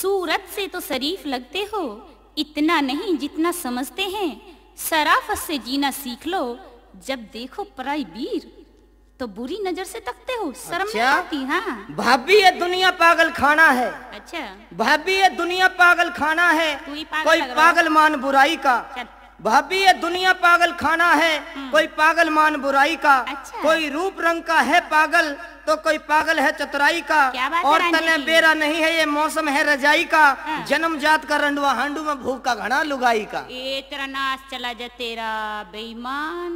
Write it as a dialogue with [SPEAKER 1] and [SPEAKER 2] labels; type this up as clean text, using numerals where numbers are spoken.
[SPEAKER 1] सूरत से तो शरीफ लगते हो, इतना नहीं जितना समझते हैं। शराफत से जीना सीख लो, जब देखो पराई वीर तो बुरी नजर से तकते हो। शर्म नहीं आती? हाँ
[SPEAKER 2] भाभी ये दुनिया पागल खाना है।
[SPEAKER 1] अच्छा
[SPEAKER 2] भाभी ये दुनिया पागल खाना है, कोई पागल मान बुराई का। भाभी ये दुनिया पागल खाना है, कोई पागल मान बुराई का।
[SPEAKER 1] अच्छा।
[SPEAKER 2] कोई रूप रंग का है पागल तो कोई पागल है चतुराई का। और तने बेरा नहीं है ये मौसम है रजाई का। जन्म जात का रंडवा हांडू में भूख का घना लुगाई का।
[SPEAKER 1] तेरा नाश चला जा तेरा बेईमान।